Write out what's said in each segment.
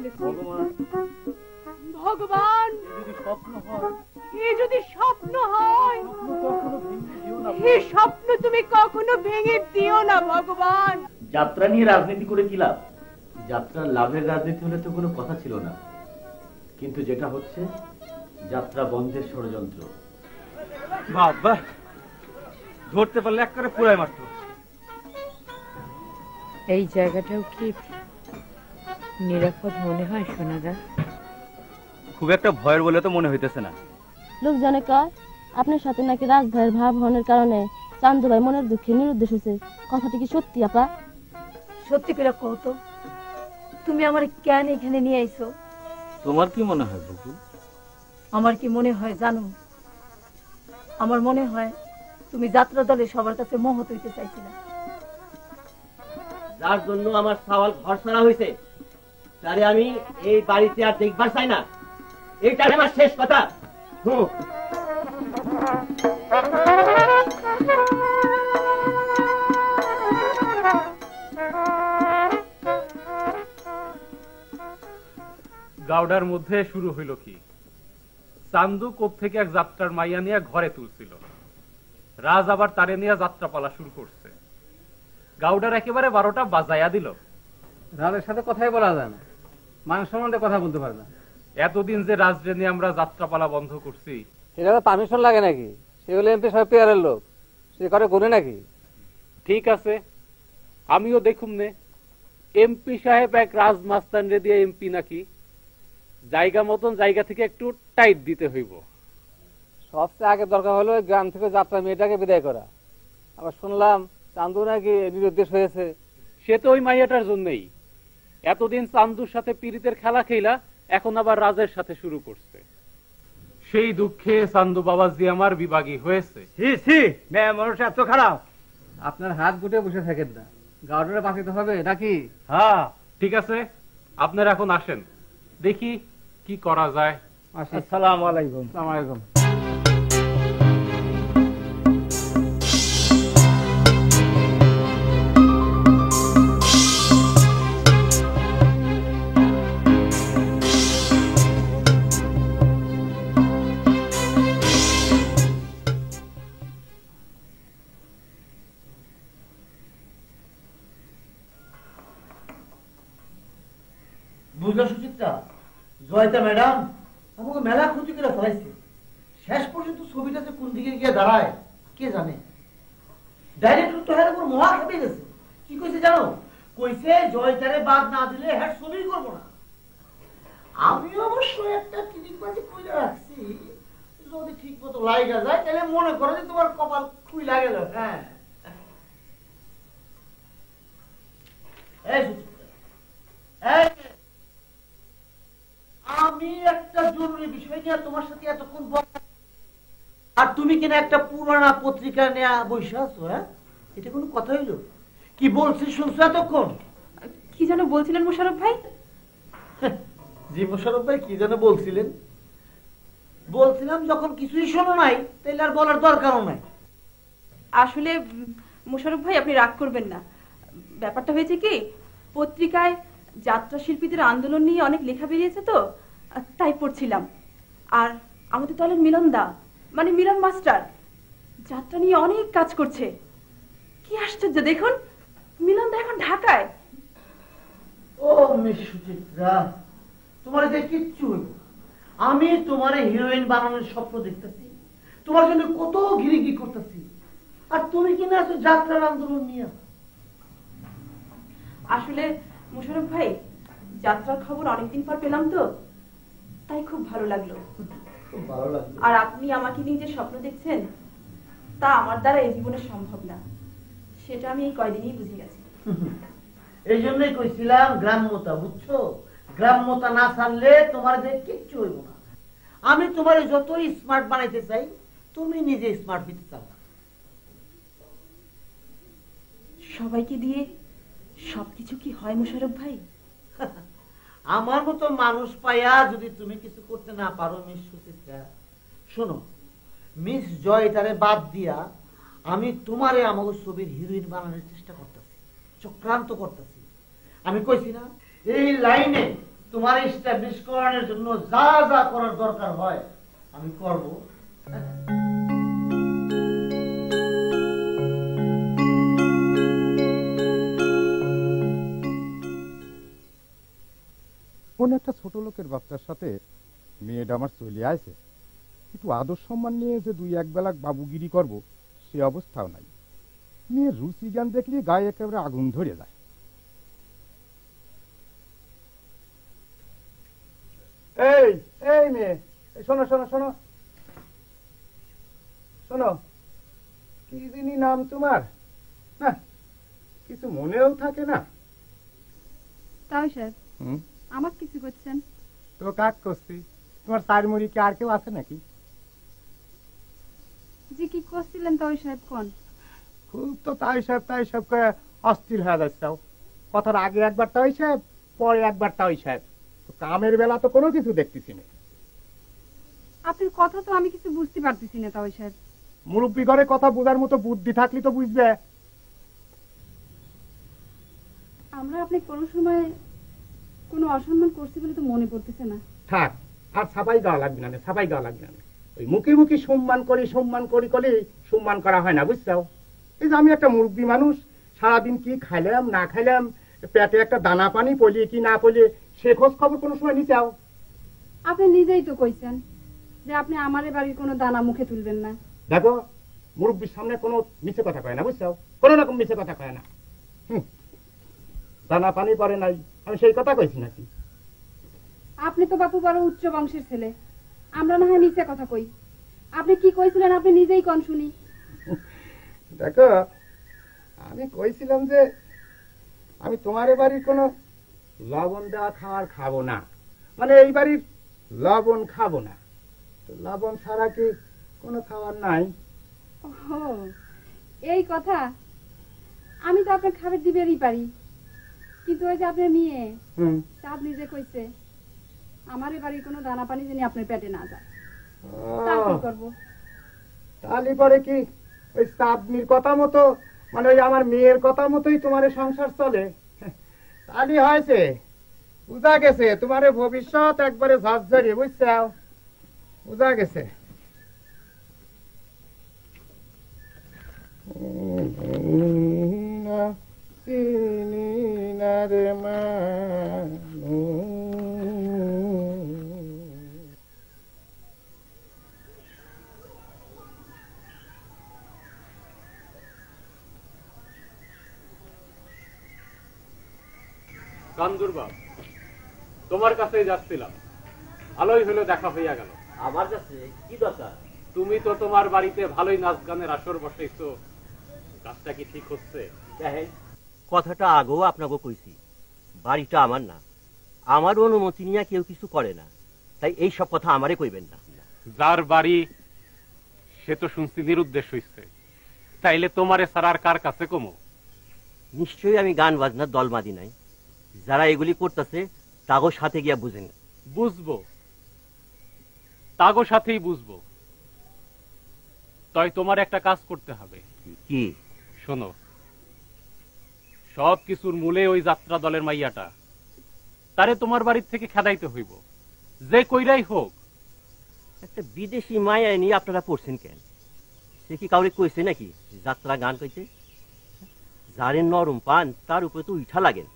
ফেলেছি। ভগবান, এ যদি স্বপ্ন হয়, এই স্বপ্ন তুমি কখনো ভেঙে দিও না ভগবান। যাত্রা নিয়ে রাজনীতি করে কি লাভ? যাত্রার লাভের রাজনীতি হলে তো কোনো কথা ছিল না, কিন্তু যেটা হচ্ছে যাত্রা বন্ধের ষড়যন্ত্র। বাবা, ধরতে পারলে এক করে পুরাই মারত। এই জায়গাটাও কি নিরাপদ মনে হয় সোনাদা? খুব একটা ভয়ের বলে তো মনে হইতেছে না। লোকজনে কয় আপনার সাথে নাকি রাজ ভাইয়ের ভাব হনের কারণে চান্দু ভাই মনের দুঃখে নিরুদ্দেশ হয়েছে। কথাটি কি সত্যি আপা? সত্যি করে কও তো, তুমি আমার কেন এখানে নিয়ে আইছো? তোমার কি মনে হয় বকুল? আমার কি মনে হয় জানো? আমার মনে হয় তুমি যাত্রা দলে সবার কাছে মহৎ হইতে চাইছিলে, যার জন্য আমার সওয়াল ঘর ছাড়া হয়েছে, তারে আমি এই বাড়িতে আর দেখবার চাই না। এইটা আমার শেষ কথা। গাউডার মধ্যে শুরু হইল কি? চান্দু কোত্থেকে এক যাত্রার মাইয়া নিয়ে ঘরে তুলছিল, রাজ আবার তারে নিয়ে যাত্রাপালা শুরু করছে। গাউডার একেবারে 12টা বাজাইয়া দিল। রাজের সাথে কথাই বলা যায় না, মান সম্বন্ধে কথা বলতে পারে না। এতদিন যে রাজরে নিয়ে আমরা যাত্রাপালা বন্ধ করছি, সেটা তো পারমিশন লাগে নাকি? সে হলে এমপি সাহেব পেয়ারের লোক, সে করে গুনে নাকি? ঠিক আছে, আমিও দেখুম নে এমপি সাহেব এক রাজমাস্তান রে দিয়ে এমপি নাকি। জায়গা মতন জায়গা থেকে একটু টাইট দিতে হইব। সবচেয়ে আগে দরকার হলো গ্রাম থেকে যাত্রা মেয়েটাকে বিদায় করা। আবার শুনলাম চান্দু নাকি নিরুদ্দেশ হয়েছে। সে তো ওই মাইয়াটার জন্যই। এতদিন চান্দুর সাথে পীড়িতের খেলা খেলা, এখন আবার রাজের সাথে শুরু করছে। সেই দুঃখে চান্দু বাবাজি আমার বিভাগী হয়েছে। মানুষ এত খারাপ? আপনার হাত গুটে বসে থাকেন না, গার্ডেনে বাঁচাতে হবে নাকি? হ্যাঁ ঠিক আছে, আপনারা এখন আসেন, দেখি কি করা যায়। আসসালামু আলাইকুম। আসসালামু আলাইকুম। বুঝলা সুচিত্রা, জয়িতা ম্যাডাম আমাকে মেলা ক্ষতি করে ফেলাইছে। শেষ পর্যন্ত ছবিটা যে কোন দিকে গিয়ে দাঁড়ায় কে জানে। ডাইরেক্টর তো হ্যাঁ উপর মহা খেপে গেছে। কি কইছে জানো? কইছে জয়িতারে বাদ না দিলে হ্যাঁ ছবি করবো না। আমিও অবশ্য একটা টিনিকবাজি কইরা রাখছি, যদি ঠিক মতো লাগা যায় তাহলে মনে করো যে তোমার কপাল খুইলা গেল। হ্যাঁ এই সুচিত্রা, এই আমি একটা জরুরি বিষয় নিয়ে তোমার সাথে এতক্ষণ আর তুমি কিনা একটা পুরানা পত্রিকা নিয়ে বসে আছো। হ্যাঁ, এটা কোনো কথা হইলো? কি বলছি শুনছো এতক্ষণ? কি যেন বলছিলেন মোশাররফ ভাই? জি মোশাররফ ভাই, কি যেন বলছিলেন? বলছিলাম যখন কিছুই শোনো নাই তাইলে আর বলার দরকারও নাই। আসলে মোশাররফ ভাই আপনি রাগ করবেন না, ব্যাপারটা হয়েছে কি, পত্রিকায় যাত্রা শিল্পীদের আন্দোলন নিয়ে অনেক লেখা বেরিয়েছে তো, তাই পড়ছিলাম। আর আমাদের দলের মিলন দা, মানে মিলন মাস্টার, যাত্রা নিয়ে অনেক কাজ করছে। কি আশ্চর্য দেখুন, মিলন দা এখন ঢাকায়। ও মিস সুচিত্রা, তোমার এতে কিচ্ছু হইল। আমি তোমার হিরোইন বানানোর স্বপ্ন দেখতেছি, তোমার জন্য কত ঘিরিঘিরি করতেছি, আর তুমি কিনা আছো যাত্রার আন্দোলন নিয়ে। আসলে মোশাররফ ভাই, যাত্রার খবর অনেকদিন পর পেলাম তো, তাই খুব ভালো লাগলো। খুব ভালো লাগলো। আর আপনি আমাকে নিয়ে যে স্বপ্ন দেখছেন তা আমার দ্বারা এই জীবনে সম্ভব না, সেটা আমি এই কয়দিনই বুঝে গেছি। এই জন্যই কইছিলাম গ্রাম্যতা, বুঝছো? গ্রাম্যতা না ছাড়লে তোমার যে কিচ্ছু হইব না। আমি তোমার যতই স্মার্ট বানাইতে চাই, তুমি নিজে স্মার্ট হইতে চাও না। সবাইকে দিয়ে সবকিছু কি হয় মোশাররফ ভাই? আমার মতো মানুষ পাইয়া যদি তুমি কিছু করতে না পারো মিস সুচিত্রা, শোনো, মিস জয়িতারে বাদ দিয়া আমি তোমারে আমাকে ছবির হিরোইন বানানোর চেষ্টা করতেছি, চক্রান্ত করতেছি। আমি কইছি না এই লাইনে তোমার এস্টাবলিশ করানোর জন্য যা যা করার দরকার হয় আমি করব। কোন একটা ছোট লোকের বাচ্চার সাথে মেয়েটা আমার চলে আসে, একটু আদর সম্মান নিয়ে যে দুই এক বেলা বাবুগিরি করব সে অবস্থাও নাই। মেয়ের রুচি জ্ঞান দেখলে গায়ে একেবারে আগুন ধরে যায়। এই এই মেয়ে, শোনো শোনো শোনো শোনো, কি যিনি নাম তোমার? না কিছু মনেও থাকে না। তাও স্যার হুম, আমার কিছু করছেন? তো কাক করছি। তোমার চার মুড়ি কি আর কেউ আছে নাকি? জি কি করছিলেন তাও সাহেব কোন? খুব তো তাই সাহেব করে অস্থির হয়ে যাচ্ছে। কথার আগে একবার তাই সাহেব, পরে একবার তাই সাহেব। তো কামের বেলা তো কোনো কিছু দেখতেছি না। আপনার কথা তো আমি কিছু বুঝতে পারতেছি না তাও সাহেব। মুরব্বী ঘরে কথা বোঝার মতো বুদ্ধি থাকলে তো বুঝবে। আমরা আপনি কোনো সময় কোনো অসম্মান করছি বলে তো মনে পড়তেছে না। থাক, আর ছাপাই গাওয়া লাগবে না, ছাপাই গাওয়া লাগবে না। ওই মুখে মুখে সম্মান করি সম্মান করা হয় না, বুঝছো? এই যে আমি একটা মুরব্বী মানুষ, সারাদিন কি খাইলাম না খাইলাম, পেটে একটা দানা পানি পড়িয়ে কি না পড়িয়ে সে খোঁজ খবর কোনো সময় নিচাও? আপনি নিজেই তো কইছেন যে আপনি আমারে বাড়ির কোনো দানা মুখে তুলবেন না। দেখো, মুরব্বীর সামনে কোনো মিছে কথা কয় না, বুঝছো? কোনো রকম মিছে কথা কয় না। দানা পানি পড়ে নাই, আমি সেই কথা কইছি নাকি? আপনি তো বাপু বড় উচ্চ বংশের ছেলে, আমরা না হয় নিচে কথা কই। আপনি কি কইছিলেন আপনি নিজেই কোন শুনি। দেখো, আমি কইছিলাম যে আমি তোমার বাড়ির কোনো লবণ দেওয়া খাবার খাবো না, মানে এই বাড়ির লবণ খাবো না। তো লবণ ছাড়া কি কোনো খাবার নাই? ও এই কথা। আমি তো আপনার খাবার দিবেরই পারি, কিন্তু ওই যে আপনার মেয়ে চাঁদ নিজে কইছে আমার এ বাড়ির কোনো দানা পানি যেন আপনার পেটে না যায়। তা কি করবো? তাহলে পরে কি ওই চাঁদনির কথা মতো, মানে ওই আমার মেয়ের কথা মতোই তোমার সংসার চলে? তাহলে হয়েছে, বুঝা গেছে তোমার ভবিষ্যৎ একবারে ঝরঝরি, বুঝছাও? বুঝা গেছে। কান্দুর বাপ, তোমার কাছেই যাচ্ছিলাম, ভালোই হলো দেখা হইয়া গেল। আমার কাছে কি দরকার? তুমি তো তোমার বাড়িতে ভালোই নাচ গানের আসর বসাইছো, কাজটা কি ঠিক হচ্ছে? দেখেন, কথাটা আগেও আপনাকে কইছি, বাড়িটা আমার না, আমার অনুমতি নিয়ে কেউ কিছু করে না, তাই এই সব কথা আমারে কইবেন না। যার বাড়ি সে তো শুনছি নিরুদ্দেশ হইছে, তাইলে তোমারে সারার কার কাছে কমো? নিশ্চয়ই আমি গান বাজনার দল বাঁধি নাই, যারা এগুলি করতেছে তাগো সাথে গিয়া বুঝেন। বুঝবো, তাগো সাথেই বুঝবো। তাই তোমার একটা কাজ করতে হবে। কি? শোনো, সব কিছুর মূলে ওই যাত্রা দলের মাইয়াটা, তারে তোমার বাড়ির থেকে খেদাইতে হইব, যে কইরাই হোক। একটা বিদেশি মায়া নিয়ে আপনারা পড়ছেন কেন? সে কি কাউরে কইছে নাকি যাত্রা গান কইতে? যারে নরম পান তার উপরে তো উঠা লাগেন,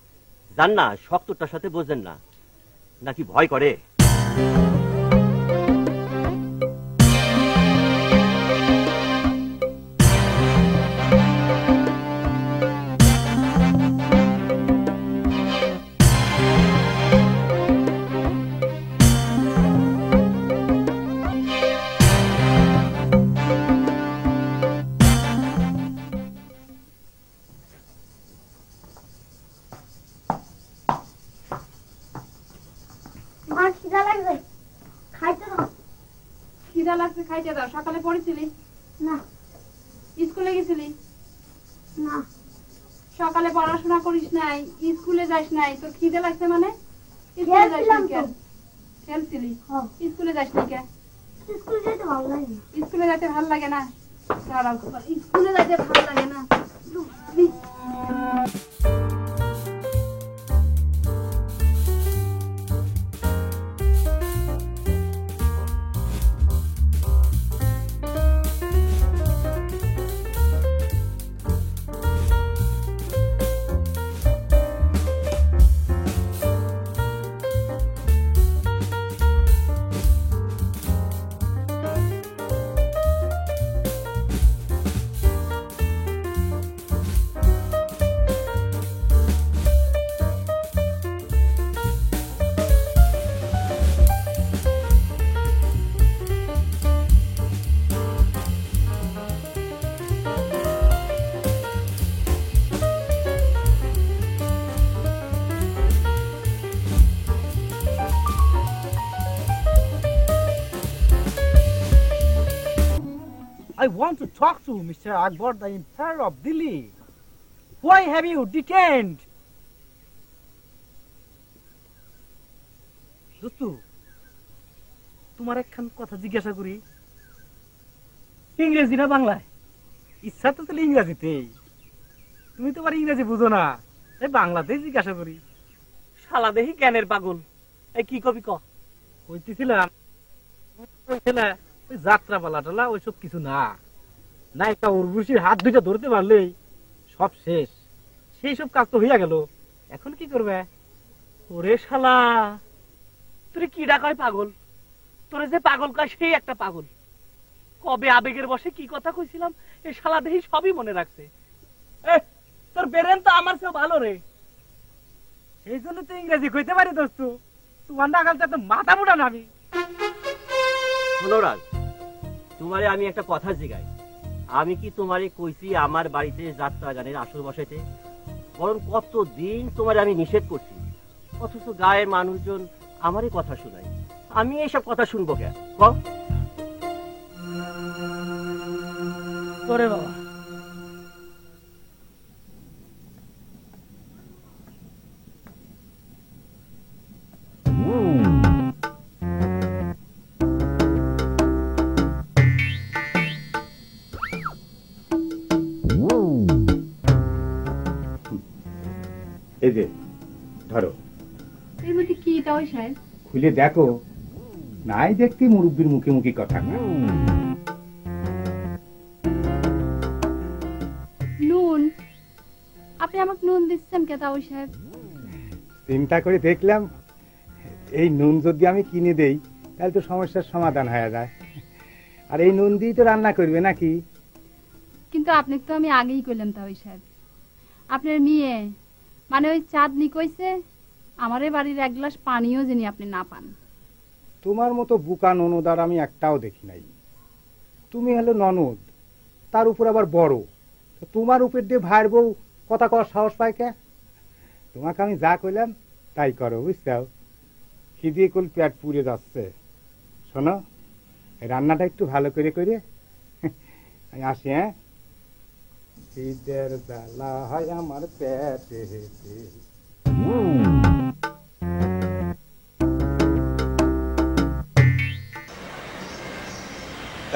জান না শক্তটার সাথে বোঝেন না, নাকি ভয় করে? খিদা লাগছে, খাইতে দাও। সকালে পড়েছিলি না? স্কুলে গেছিলি না? সকালে পড়াশোনা করিস নাই, স্কুলে যাস নাই, তোর খিদে লাগছে মানে? স্কুলে যাস নাই কেন? খেলছিলি? স্কুলে যাস নাই কেন? স্কুলে যাইতে ভালো লাগে। স্কুলে যাইতে ভালো লাগে না? স্কুলে যাইতে ভালো লাগে না? I want to talk to Mr. Akbar, the Emperor of Delhi. Why have you detained? দোস্তু, তোমার একখান কথা জিজ্ঞাসা করি, ইংরেজি না বাংলায়? ইচ্ছা তো তাহলে ইংরাজিতেই। তুমি তোমার ইংরেজি বুঝো না, এই বাংলাতেই জিজ্ঞাসা করি। শালা দেখি জ্ঞানের পাগল। এই কি কবি ক? কইতেছিলাম ওই যাত্রা পালা টালা ওইসব কিছু না, না একটা উর্বশীর হাত দুইটা ধরতে পারলেই সব শেষ। সেই সব কাজ তো হইয়া গেল, এখন কি করবে? ওরে শালা, তোরে কি ডাকায় পাগল? তোরে যে পাগল কয় সেই একটা পাগল। কবে আবেগের বসে কি কথা কইছিলাম, এই শালা দেখি সবই মনে রাখছে। তোর বেরেন তো আমার চেয়েও ভালো রে। সেই জন্য তো ইংরেজি কইতে পারি দোস্ত, তোমার নাগালটা তো মাথা মোটা নামি। শোনো রাজ, তোমারে আমি একটা কথা জিগাই, আমি কি তোমারে কইছি আমার বাড়িতে যাত্রা গানের আসর বসাইতে? বরং কতদিন তোমারে আমি নিষেধ করছি, অথচ গায়ের মানুষজন আমারই কথা শোনায়। আমি এইসব কথা শুনবো কেন? তোরে বাবা, এই যে ধরো, এর মধ্যে কি তাও সাহেব? খুলে দেখো, নাই দেখতে মুরব্বীর মুখে মুখে কথা না। নুন? আপনি আমাকে নুন দিচ্ছেন কে তাও সাহেব? চিন্তা করে দেখলাম এই নুন যদি আমি কিনে দেই তাহলে তো সমস্যার সমাধান হয়ে যায়। আর এই নুন দিয়ে তো রান্না করবে নাকি? কিন্তু আপনাকে তো আমি আগেই কইলাম তাও সাহেব, আপনার মেয়ে মানে ওই চাঁদনি কইছে আমারে বাড়ির এক গ্লাস পানিও যিনি আপনি না পান। তোমার মতো বুকা ননদ আর আমি একটাও দেখি নাই। তুমি হলো ননদ, তার উপর আবার বড়, তোমার উপর দিয়ে ভাইয়ের বউ কথা কওয়ার সাহস পায় কে? তোমাকে আমি যা কইলাম তাই করো, বুঝছাও? খিদে কল পেট পুড়ে যাচ্ছে। শোনো, রান্নাটা একটু ভালো করে করে আমি আসি। হ্যাঁ, খিদের জ্বালা হয় আমার পেটে।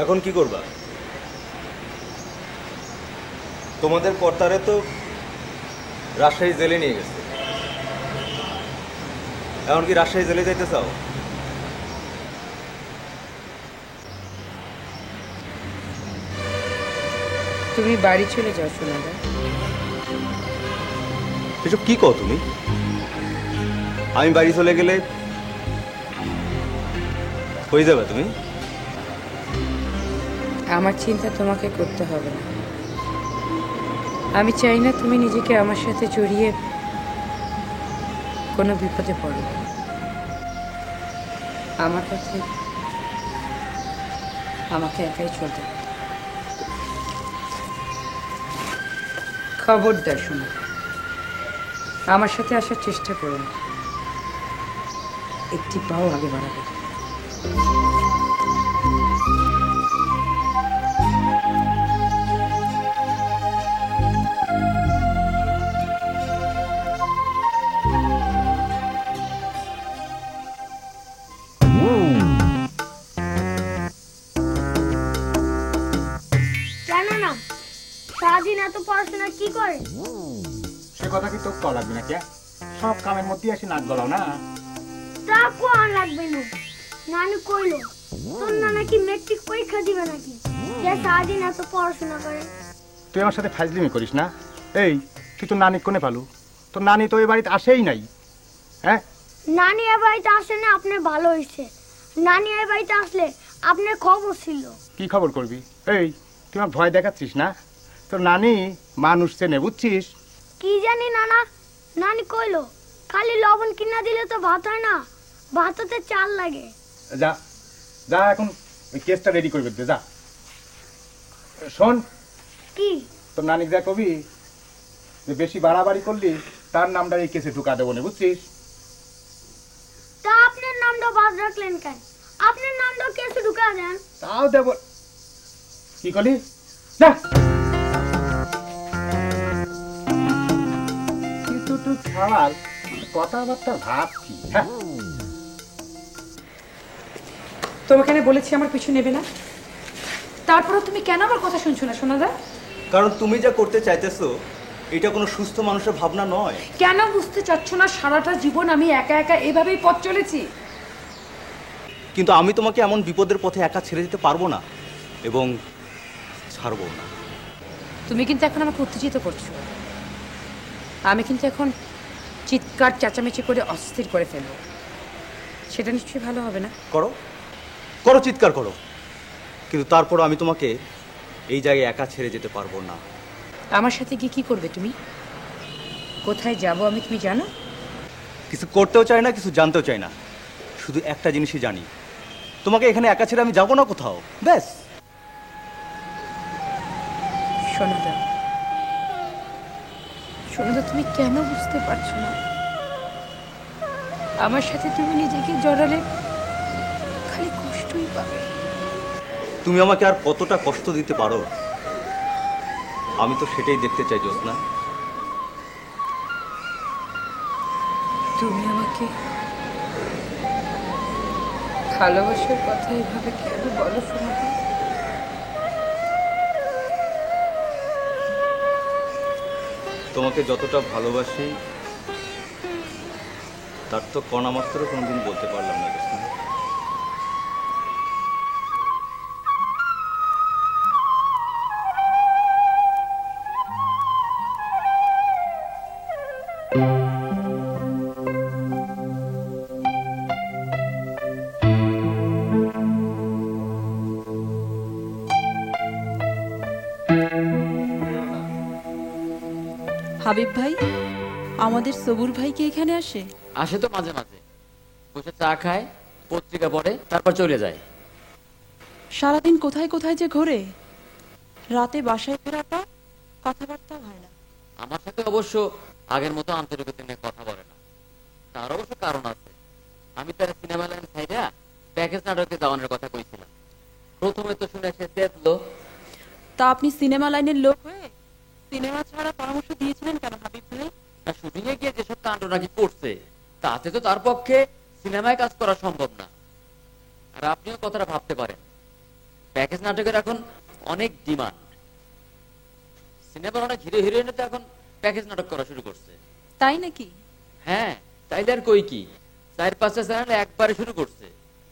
এখন কি করবা? তোমাদের কর্তারে তো রাজশাহী জেলে নিয়ে গেছে, এখন কি রাজশাহী জেলে যাইতে চাও? তুমি বাড়ি চলে যাও সোনাদা। এসব কি কও তুমি? আমি বাড়ি চলে গেলে হয়ে যাবে তুমি? আমার চিন্তা তোমাকে করতে হবে না। আমি চাই না তুমি নিজেকে আমার সাথে জড়িয়ে কোনো বিপদে পড়ো। আমার পথে আমাকে একাই চলতে হবে। খবরদার শোনো, আমার সাথে আসার চেষ্টা করো না, একটি পাও আগে বাড়াবে। সারাদিন এত পড়াশোনা কি করে? সে কথা কি তোর কল লাগবে না? কে সব কামের মধ্যে আসি নাক গলাও না? তা কোন লাগবে না, নানি কইলো তোর না নাকি মেট্রিক পরীক্ষা দিবে নাকি, যে সারাদিন এত পড়াশোনা করে। তুই আমার সাথে ফাজলিমি করিস না। এই, তুই তো নানি কোনে পালু? তোর নানি তো এই বাড়িতে আসেই নাই। হ্যাঁ, নানি এ বাড়িতে আসে না, আপনি ভালো হয়েছে। নানি এ বাড়িতে আসলে আপনার খবর ছিল। কি খবর করবি? এই, তুই আমার ভয় দেখাচ্ছিস না? তোর নানি মানুষ চেনে, বুঝছিস? কি জানি নানা, নানি কইলো খালি লবণ কিনা দিলে তো ভাত হয় না, ভাততে চাল লাগে। যা যা, এখন ওই কেসটা রেডি করবে দে, যা। শোন, কি তোর নানি যা কবি যে বেশি বাড়াবাড়ি করলি তার নামটা এই কেসে ঢুকা দেবো না, বুঝছিস? তা আপনার নামটা বাদ রাখলেন কেন? আপনার নামটা কেসে ঢুকা দেন। তাও দেব। কি করলি যা কিছুটু ছাড় কথাবার্তা ভাব কি হ্যাঁ তোমাকে আমি বলেছি আমার পিছু নেবে না, তারপরও তুমি কেন আমার কথা শুনছো না সোনাদা? কারণ তুমি যা করতে চাইতেছো এটা কোনো সুস্থ মানুষের ভাবনা নয়। কেন বুঝতে চাচ্ছ না? সারাটা জীবন আমি একা একা এভাবেই পথ চলেছি। কিন্তু আমি তোমাকে এমন বিপদের পথে একা ছেড়ে দিতে পারবো না এবং ছাড়বো না। তুমি কিন্তু এখন আমাকে উত্তেজিত করছো। আমি কিন্তু এখন চিৎকার চেঁচামেচি করে অস্থির করে ফেলবো, সেটা নিশ্চয়ই ভালো হবে না। করো করো, চিৎকার করো, কিন্তু তারপরও আমি তোমাকে এই জায়গায় একা ছেড়ে যেতে পারবো না। আমার সাথে গিয়ে কি করবে তুমি? কোথায় যাবো আমি তুমি জানো? কিছু করতেও চাই না, কিছু জানতেও চাই না, শুধু একটা জিনিসই জানি, তোমাকে এখানে একা ছেড়ে আমি যাবো না কোথাও, ব্যাস। সোনাদা, সোনাদা তুমি কেন বুঝতে পারছো না? আমার সাথে তুমি নিজেকে জড়ালে খালি কষ্টই পাবে। তুমি আমাকে আর কতটা কষ্ট দিতে পারো আমি তো সেটাই দেখতে চাই জ্যোৎস্না। তুমি আমাকে ভালোবাসার কথা এভাবে কেন বলো সোনাদা? তোমাকে যতটা ভালোবাসি তার তো কণা মাত্র কোনোদিন বলতে পারলাম না জ্যোৎস্না। হাবিব ভাই, আমাদের সবুর ভাই কি এখানে আসে? আসে তো মাঝে মাঝে, বসে চা খায়, পত্রিকা পড়ে, তারপর চলে যায়। সারাদিন কোথায় কোথায় যে ঘোরে, রাতে বাসায় ফেরাটা কথাবার্তা হয় না। আমার সাথে অবশ্য আগের মতো আন্তরিকতা নিয়ে কথা বলে না, তার অবশ্য কারণ আছে। আমি তার সিনেমা লাইন ছাইরা প্যাকেজ নাটকে যাওয়ানোর কথা কইছিলাম। প্রথমে তো শুনে সে তেতলো। তা আপনি সিনেমা লাইনের লোক হয়ে সিনেমা ছাড়া পরামর্শ দিয়েছিলেন কেন হাবিব ভাই? শুটিং এ গিয়ে যেসব কাণ্ড নাকি করছে, তাতে তো তার পক্ষে সিনেমায় কাজ করা সম্ভব না। আর আপনিও কথাটা ভাবতে পারেন, প্যাকেজ নাটকের এখন অনেক ডিমান্ড। সিনেমার অনেক হিরো হিরোইনে তো এখন প্যাকেজ নাটক করা শুরু করছে। তাই নাকি? হ্যাঁ, তাইলে আর কই কি, 4-5টা চ্যানেল একবারে শুরু করছে।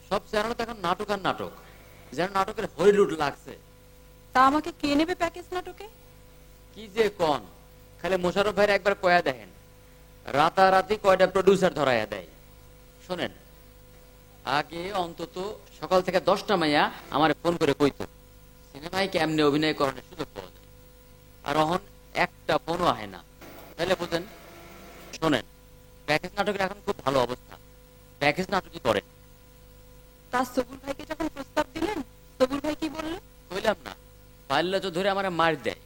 সব চ্যানেল তো এখন নাটক আর নাটক, যেন নাটকের হরিলুট লাগছে। তা আমাকে কে নেবে প্যাকেজ নাটকে? কি যে কোন, খালি মোশাররফ ভাইয়ের একবার কয়া দেখেন, রাতারাতি কয়টা প্রডিউসার ধরাইয়া দেয়। শোনেন, আগে অন্তত সকাল থেকে 10টা মাইয়া আমার ফোন করে কইতো সিনেমায় কেমনে অভিনয় করানোর সুযোগ পাওয়া যায়, আর এখন একটা ফোনও আহে না। তাহলে বুঝেন। শোনেন, প্যাকেজ নাটকের এখন খুব ভালো অবস্থা, প্যাকেজ নাটকই করেন। তা সবুর ভাইকে যখন প্রস্তাব দিলেন, সবুর ভাই কি বললো? কইলাম না, পাল্লা তো ধরে আমার মার দেয়,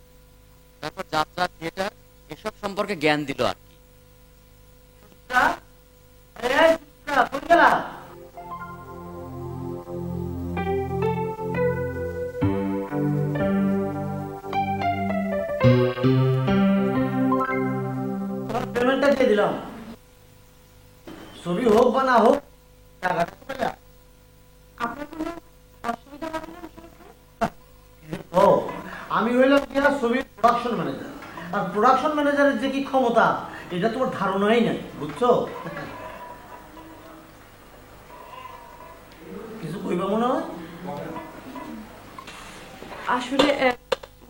তারপর যাত্রা, থিয়েটার এসব সম্পর্কে জ্ঞান দিল আর কি। পেমেন্টটা দিয়ে দিলাম, ছবি হোক বা না হোক টাকাটা তো পেলাম। আপনার কোনো অসুবিধা হবে না? ও, আমি হইলাম কি ছবির প্রোডাকশন ম্যানেজার, আর প্রোডাকশন ম্যানেজারের যে কি ক্ষমতা এটা তোমার ধারণাই নাই, বুঝছো? কিছু কইবা মনে হয়? আসলে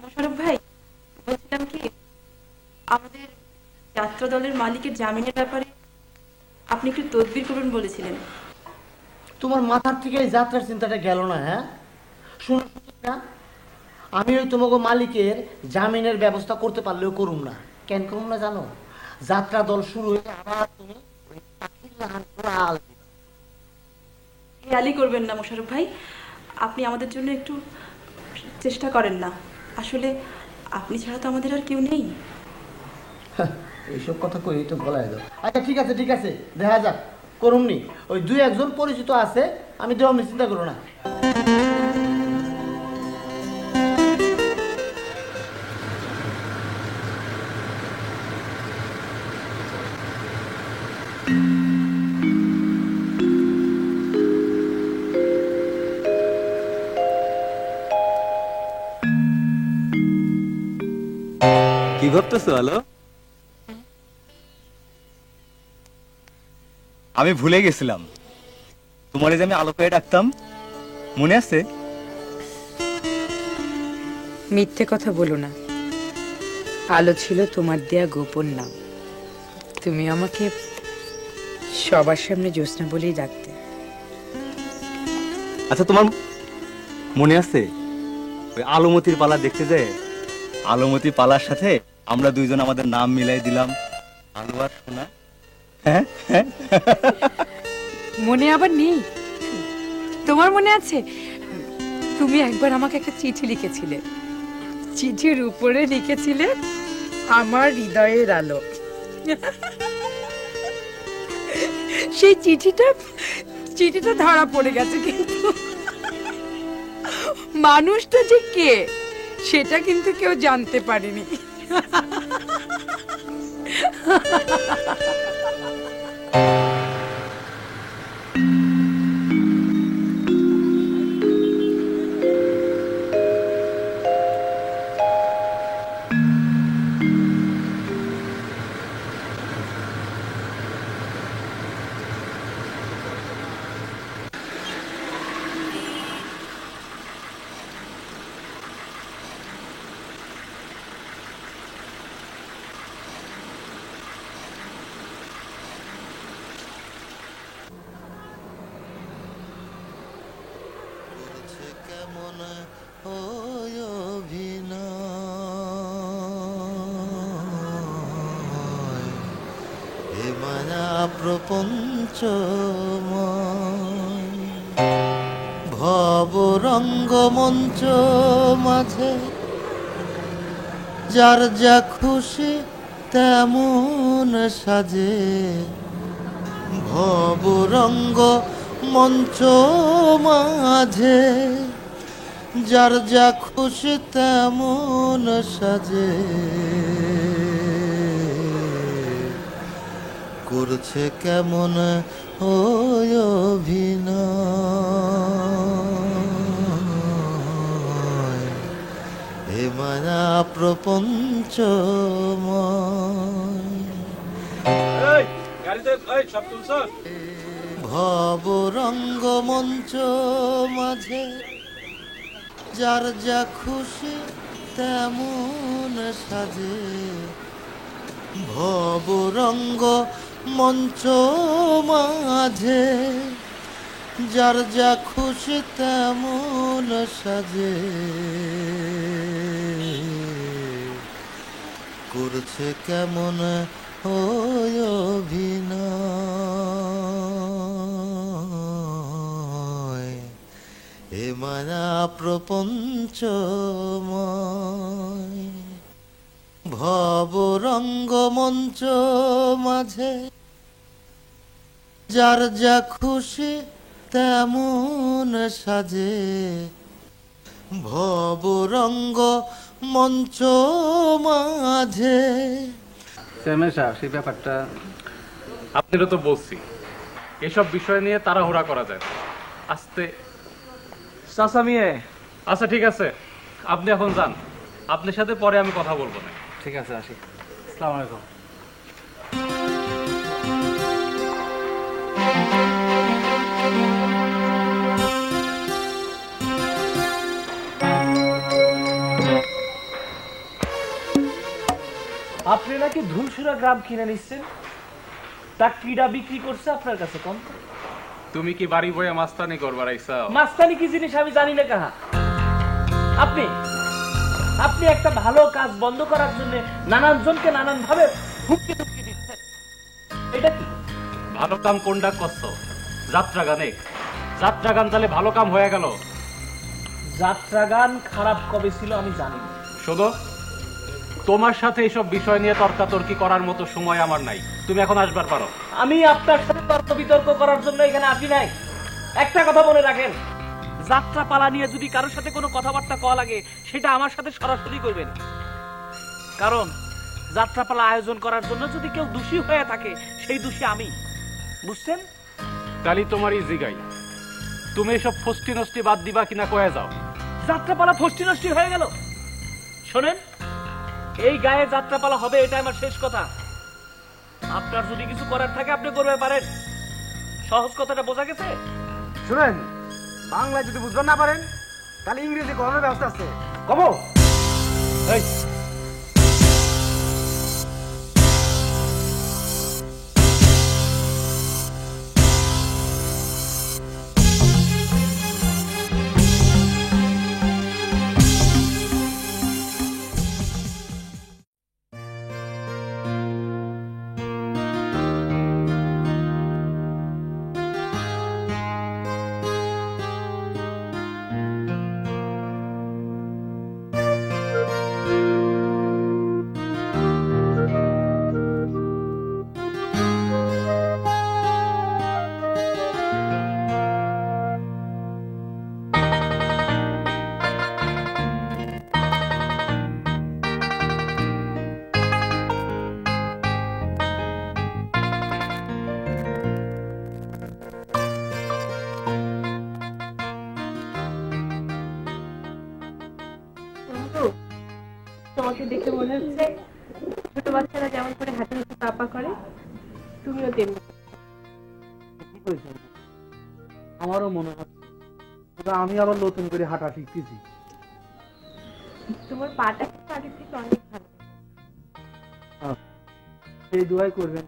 মোশাররফ ভাই, বলছিলাম কি, আমাদের যাত্রা দলের মালিকের জামিনের ব্যাপারে আপনি একটু তদবির করবেন বলেছিলেন। তোমার মাথার থেকে এই যাত্রার চিন্তাটা গেল না? হ্যাঁ, শুনো না, আমি ওই তোমাকে মালিকের জামিনের ব্যবস্থা করতে পারলেও করুম না। কেন করুম না জানো? যাত্রা দল শুরু হয়ে আবার তুমি ওই পাখির লাহান কোরাল দিবা। হেয়ালি করবেন না মোশাররফ ভাই, আপনি আমাদের জন্য একটু চেষ্টা করেন না। আসলে আপনি ছাড়া তো আমাদের আর কেউ নেই। এইসব কথা কই তো বলাই দাও। আচ্ছা ঠিক আছে, ঠিক আছে, দেখা যাক, করুমনি। ওই 2-1 পরিচিত আছে, আমি দেওয়া, চিন্তা করো না। ভাবতেছো আলো? আমি ভুলে গেছিলাম তোমারে যে আমি আলো পেয়ে ডাকতাম, মনে আছে? মিথ্যে কথা বলো না, আলো ছিল তোমার দেয়া গোপন নাম। তুমি আমাকে সবার সামনে জ্যোৎস্না বলেই ডাকতে। আচ্ছা তোমার মনে আছে ওই আলোমতির পালা দেখতে যায়? আলোমতি পালার সাথে আমরা দুইজন আমাদের নাম মিলাই দিলাম, আলো আর সোনা। হ্যাঁ মনে আবার নেই? তোমার মনে আছে তুমি একবার আমাকে একটা চিঠি লিখেছিলে, চিঠির উপরে লিখেছিলে আমার হৃদয়ের আলো। সেই চিঠিটা ধরা পড়ে গেছে, কিন্তু মানুষটা যে কে সেটা কিন্তু কেউ জানতে পারেনি। প্রপঞ্চ ভব রঙ্গমঞ্চ মাঝে যার যা খুশি তেমন সাজে, ভব রঙ্গ মঞ্চ মাঝে যার যা খুশি তেমন সাজে, করছে কেমন ওই অভিনয়, হে মায়া প্রপঞ্চ ভব রঙ্গমঞ্চ মাঝে যার যা খুশি তেমন সাজে, ভব রঙ্গ মঞ্চ মাঝে যার যা খুশি তেমন সাজে, করছে কেমন ওই অভিনয়, হে মায়া প্রপঞ্চময়, ভব রঙ্গমঞ্চ মাঝে যার যা খুশি তেমন সাজে, ভব রঙ্গ মঞ্চ মাঝে। সেই ব্যাপারটা আপনারা তো বলছি, এসব বিষয় নিয়ে তাড়াহুড়া করা যায়, আস্তে চাচামিয়ে। আচ্ছা ঠিক আছে, আপনি এখন যান, আপনার সাথে পরে আমি কথা বলবো না। ঠিক আছে, আসি। আসসালামু আলাইকুম। আপনি নাকি ধুলসুরা গ্রাম কিনে নিচ্ছেন, তা কিডা বিক্রি করছে আপনার কাছে? কম তুমি কি বাড়ি বয়ে মাস্তানি করবার আইছাও? মাস্তানি কি জিনিস আমি জানি না কাহা। আপনি একটা ভালো কাজ বন্ধ করার জন্য নানান জনকে নানান ভাবে হুমকি ধুমকি দিচ্ছেন, এটা কি? ভালো কাম কোনটা করছো? যাত্রা গানে। যাত্রা গান তাহলে ভালো কাম হয়ে গেল? যাত্রা গান খারাপ কবে ছিল আমি জানি না। শোনো, তোমার সাথে এইসব বিষয় নিয়ে তর্কাতর্কি করার মতো সময় আমার নাই, তুমি এখন আসবার পারো। আমি আপনার সাথে তর্ক বিতর্ক করার জন্য এখানে আসি নাই। একটা কথা মনে রাখেন, যাত্রা পালা নিয়ে যদি কারোর সাথে কোনো কথাবার্তা কওয়া লাগে সেটা আমার সাথে সরাসরি করবেন, কারণ যাত্রা পালা আয়োজন করার জন্য যদি কেউ দোষী হয়ে থাকে সেই দোষী আমি, বুঝছেন? তাহলে তোমারই জিগাই, তুমি এসব ফষ্টি নষ্টি বাদ দিবা কিনা কয়ে যাও। যাত্রা পালা ফষ্টি নষ্টি হয়ে গেল। শোনেন, এই গায়ে যাত্রাপালা হবে, এটা আমার শেষ কথা। আপনার যদি কিছু করার থাকে আপনি করবে পারেন। সহজ কথাটা বোঝা গেছে? শুনেন, বাংলায় যদি বুঝবেন না পারেন তাহলে ইংরেজি করার ব্যবস্থা আছে। কবো এই তোমাকে দেখে মনে হচ্ছে ছোট বাচ্চারা যেমন করে হাতে হাতে পাপা করে তুমিও তেমনি। আমারও মনে হচ্ছে আমি আবার নতুন করে হাঁটা শিখতেছি। তোমার পাটা কিন্তু আগে থেকে অনেক ভালো। সেই দোয়াই করবেন,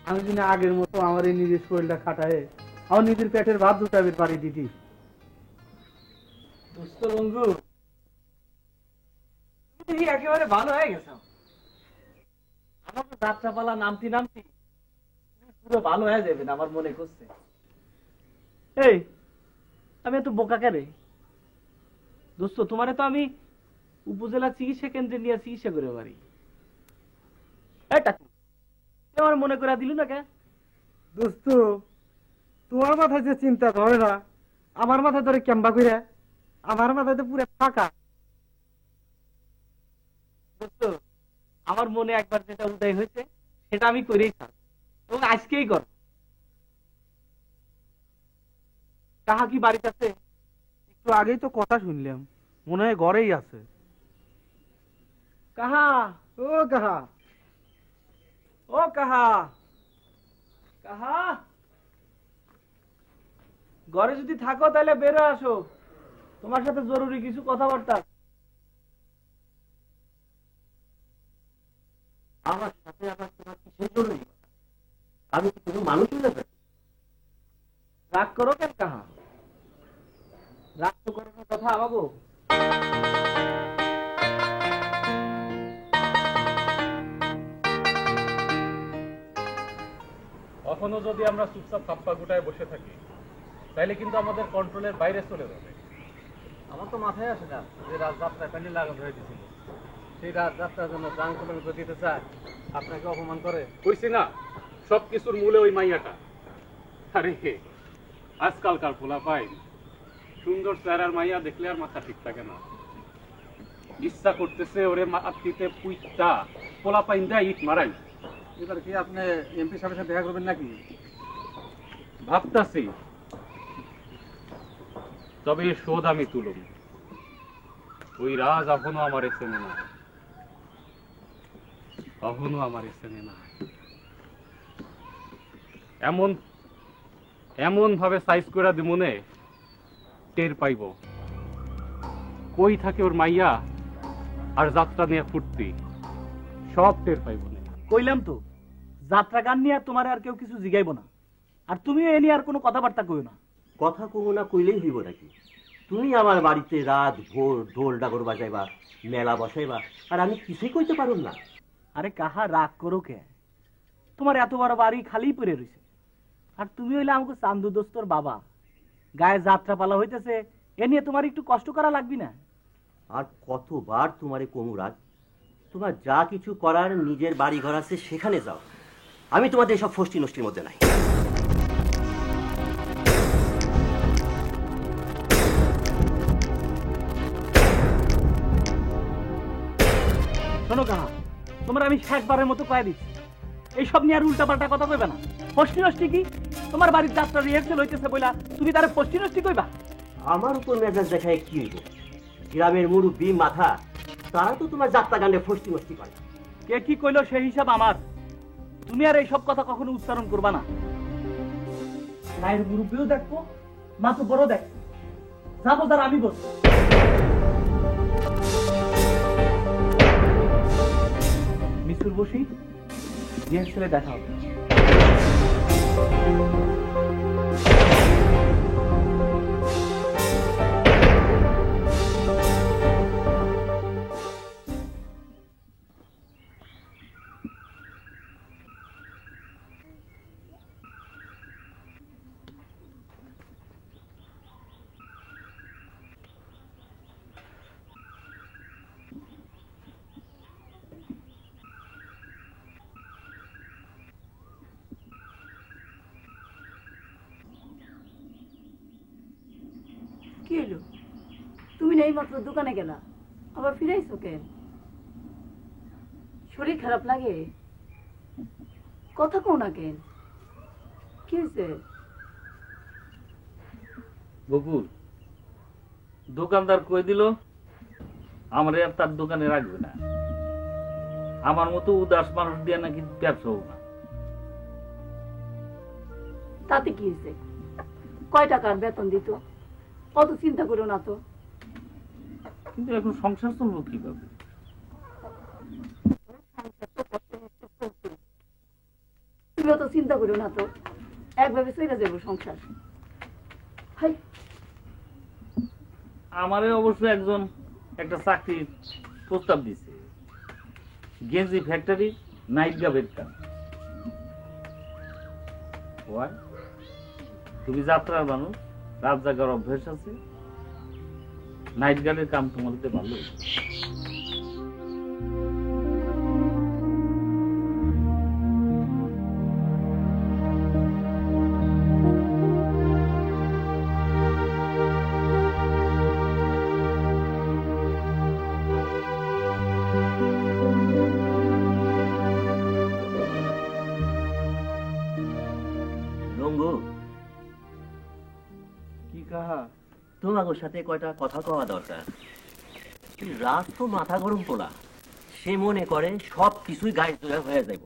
আমি যদি আগের মতো আমার এই নিজের শরীরটা খাটায় আমার নিজের পেটের ভাত দুটাবের পারি দিদি। দোস্ত বন্ধু, তুমি একেবারে ভালো হয়ে গেছো। আমার তো যাত্রাপালা নামতি নামতি পুরো ভালো হয়ে যাবে না আমার মনে করছে। এই আমি এত বোকা কেন দোস্ত? তোমারে তো আমি উপজেলা চিকিৎসা কেন্দ্রে নিয়ে চিকিৎসা করে পারি। আমার মনে করে দিল না কে দোস্ত? তোমার মাথায় যে চিন্তা ধরে না আমার মাথায় ধরে কেম্বা করে, আমার মাথায় তো পুরো ফাঁকা। দোস্ত আমার মনে একবার যেটা উদয় হয়েছে সেটা আমি করেই থাক এবং আজকেই কর। কাহা কি বাড়িতে আছে? একটু আগেই তো কথা শুনলাম, মনে হয় ঘরেই আছে। কাহা, ও কাহা, ও কাহা, কাহা ঘরে যদি থাকো তাহলে বেরো আসো, তোমার সাথে জরুরি কিছু কথাবার্তা। আমার সাথে আবার তোমার কিসের জরুরি? আমি কি কোনো মানুষ হয়ে যাবে? রাগ করো কেন কাহা? রাগ তো করার কথা আমাগো। কখনো যদি আমরা চুপচাপ থাপ্পা গুটায় বসে থাকি তাহলে কিন্তু আমাদের কন্ট্রোলের বাইরে চলে যাবে। আমার তো মাথায় আসে না যে রাজযাত্রায় প্যান্ডেল লাগানো হয়ে গেছিল, সেই রাজযাত্রার জন্য প্রাণ কোরবানি করে দিতে চায়, আপনাকে অপমান করে। কইছি না সবকিছুর মূলে ওই মাইয়াটা। আরে আজকালকার পোলা পাই সুন্দর চেহারার মাইয়া দেখলে আর মাথা ঠিক থাকে না। ইচ্ছা করতেছে ওরে মাটিতে পুইটা পোলা পাইন দেয় ইট মারাই। এবার কি আপনি এমপি সাহেবের সাথে দেখা করবেন নাকি? ভাবতাছি, তবে শোধ আমি তুলুম। ওই রাজ এখনো আমার চেনে না, এখনো আমার চেনে না। এমন এমন ভাবে সাইজ করে দিমনে টের পাইব কই থাকে ওর মাইয়া আর যাত্রা নিয়ে ফুর্তি, সব টের পাইব না। কইলাম তো যাত্রা গান নিয়ে তোমার আর কেউ কিছু জিগাইব না, আর তুমিও এ নিয়ে আর কোনো কথাবার্তা কইও না। কথা কমু না কইলেই হইব নাকি? তুমি আমার বাড়িতে রাত ভোর ঢোল ডাগর বাজাইবা, মেলা বসাইবা, আর আমি কিছুই কইতে পারুম না। আরে কাহা রাগ করো কে? তোমার এত বড় বাড়ি খালি পড়ে রয়েছে, আর তুমি হইলে আমাকে চান্দু দোস্তর বাবা। গায়ে যাত্রা পালা হইতেছে, এ নিয়ে তোমার একটু কষ্ট করা লাগবে না? আর কতবার তোমারে কমু রাত? তোমার যা কিছু করার নিজের বাড়ি ঘর আছে সেখানে যাও, আমি তোমাদের সব ফষ্টি নষ্টির মধ্যে নাই। শোনো কাহা, তোমার আমি শেষবারের মতো কয়ে দিচ্ছি, এইসব নিয়ে আর উল্টাপাল্টা কথা কইবে না। ফষ্টি নষ্টি কি? তোমার বাড়ির যাত্রা রিহার্সেল হইতেছে বইলা তুমি তারে ফষ্টি নষ্টি কইবা? আমার উপর মেজাজ দেখায় কি হইব? গ্রামের মুরব্বী মাথা, তারা তো তোমার যাত্রা গানে ফষ্টি মস্তি করে। কে কি কইলো সেই হিসাব আমার, তুমি আর এইসব কথা কখনো উচ্চারণ করবা না। গায়ের মুরব্বীও দেখবো, মাথা বড় দেখবো, যাবো তার আমি বলবো। মিস্টার বসি, রিহার্সালে দেখা হবে। কি হলো? তুমি না এইমাত্র দোকানে গেলা, আবার ফিরাইছো কেন? শরীর খারাপ লাগে? কথা কও না কেন? কি হয়েছে? বকুল, দোকানদার কই দিল আমারে আর তার দোকানে রাখবে না। আমার মতো উদাস মানুষ দিয়ে নাকি ব্যবসা হোক না। তাতে কি হয়েছে? কয় টাকার বেতন দিত? অত চিন্তা করো না তো। কিন্তু এখন সংসার চলবো কিভাবে? তুমি অত চিন্তা করো না তো, একভাবে চলে যাবো সংসার। হাই, আমারে অবশ্য একজন একটা চাকরির প্রস্তাব দিছে, গেঞ্জি ফ্যাক্টরি, নাইট গার্ডের কাম। তুমি যাত্রার মানুষ, রাত জাগার অভ্যাস আছে, নাইট গার্ডের কাম তোমার হতে ভালো। তোমার সাথে কয়টা কথা কওয়া দরকার। রাত তো মাথা গরম পোলা, সে মনে করে সব কিছুই গায়ে জোড়া হয়ে যাইব।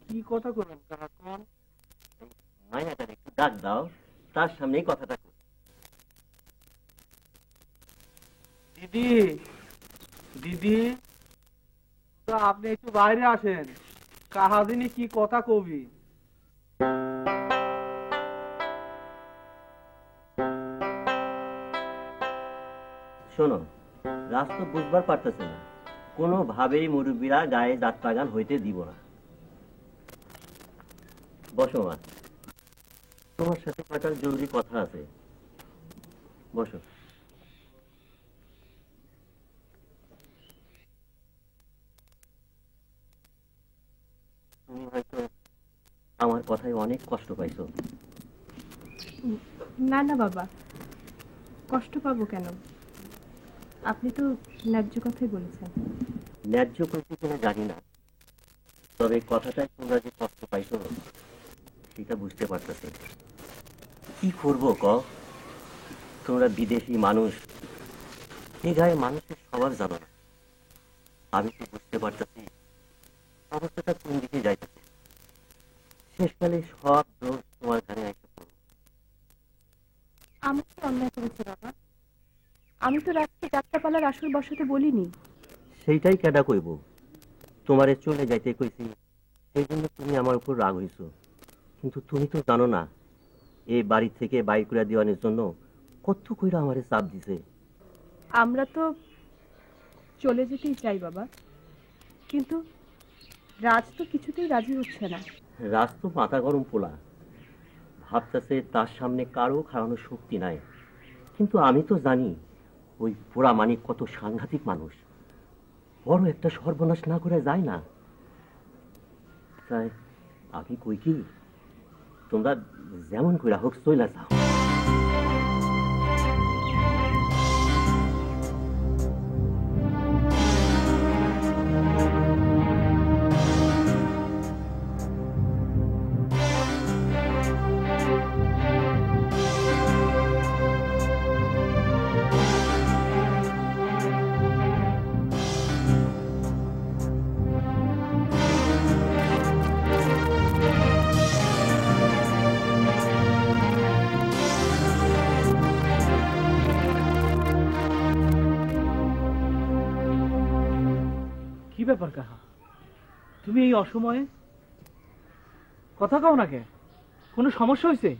কি কথা করবেন? মায়াটার একটু ডাক দাও, তার সামনেই কথাটা কর। দিদি, দিদি, তো আপনি একটু বাইরে আসেন, কাহাদিনী কি কথা কবি। শোনো, রাস্তা বুঝবার পারতেছে না, কোনোভাবেই মুরব্বীরা গায়ে যাত্রা গান হইতে দিব না। বসো মা, তোমার সাথে কয়টা জরুরি কথা আছে, বসো। তুমি হয়তো আমার কথায় অনেক কষ্ট পাইছো। না না বাবা, কষ্ট পাবো কেন? আপনি তো ন্যায্য কথাই বলেছেন। ন্যায্য করতে কিনা জানি না, তবে কথাটাই তোমরা যে কষ্ট পাইছো সেটা বুঝতে পারতেছে। কি করবো ক? তোমরা বিদেশি মানুষ, এই গায়ে মানুষের স্বভাব জানো না। আমি তো বুঝতে পারতেছি অবস্থাটা কোন দিকে যাইতেছে। শেষকালে সব দোষ তোমার ঘরে এসে পড়বে। আমি তো অন্যায় করেছি বাবা, আমি তো রাতকে যাত্রাপালার আসর বসাতে বলিনি। সেইটাই কেডা কইব? তোমারে চলে যাইতে কইছি, সেই জন্য তুমি আমার উপর রাগ হইছো। কিন্তু তুমি তো জানো না এই বাড়ি থেকে বাইর করে দেওয়ানোর জন্য কত কইরা আমারে চাপ দিছে। আমরা তো চলে যেতেই চাই বাবা, কিন্তু রাজ তো কিছুতেই রাজি হচ্ছে না। রাজ তো মাথা গরম পোলা, ভাবতেছে তার সামনে কারো খাওয়ানোর শক্তি নাই। কিন্তু আমি তো জানি ওই পোড়া মানিক কত সাংঘাতিক মানুষ, বড় একটা সর্বনাশ না করে যায় না। তাই আমি কই কি, তোমরা যেমন কইরা হোক চইলা যাও। ব্যাপার কাহা, তুমি এই অসময়ে কথা কও না কে? কোনো সমস্যা হয়েছে?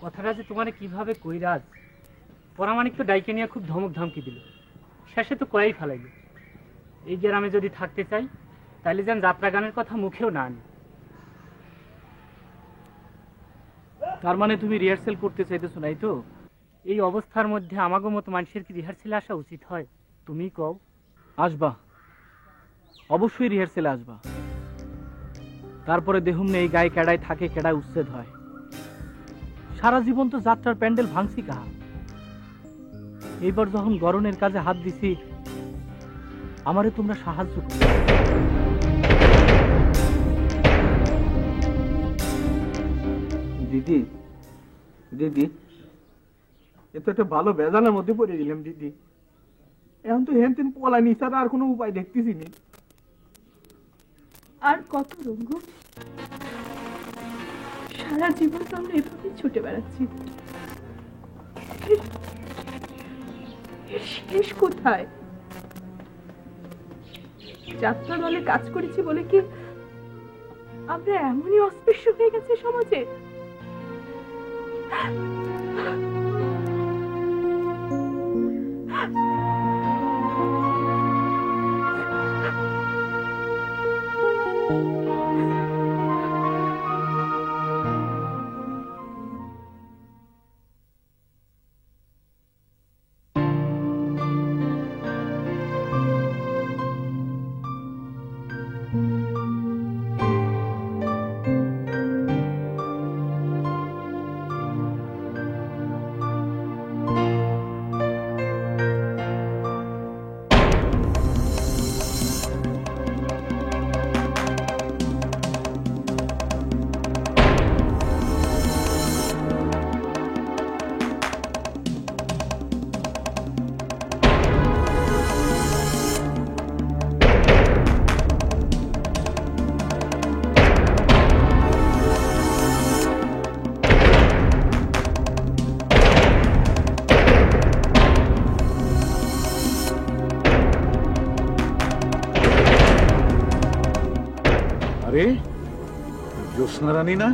কথাটা যে তোমার কিভাবে কইরাজ, পরামানিক তো ডাইকে নিয়ে খুব ধমক ধমকি দিল, শেষে তো কয়াই ফেলাইল। এই গ্রামে যদি থাকতে চাই তাহলে যেন যাত্রা গানের কথা মুখেও না আনি। তার মানে তুমি রিহার্সেল করতে চাইতেছো নাই তো? এই অবস্থার মধ্যে আমাগো মতো মানুষের কি রিহার্সেলে আসা উচিত হয়? তুমি কও। আসবা, অবশ্যই রিহার্সেলে আসবা। তারপরে দেহুম নেই গায়ে কেডায় থাকে, কেডায় উচ্ছেদ হয়। সারা জীবন তো যাত্রার প্যান্ডেল ভাঙছি কাহা। এইবার যখন গরনের কাজে হাত দিছি, আমারে তোমরা সাহায্য করো। দিদি, দিদি, এ তো একটা ভালো বেজানের মধ্যে পড়ে গেলাম দিদি। এখন তো হেন তেন পলানি ছাড়া আর কোনো উপায় দেখতেছি নি। আর কত রঙ্গু, সারা জীবন তো আমরা এভাবে ছুটে বেড়াচ্ছি। এর শেষ কোথায়? যাত্রা দলে কাজ করেছি বলে কি আমরা এমনই অস্পৃশ্য হয়ে গেছে সমাজে? জ্যোৎস্না রানী না?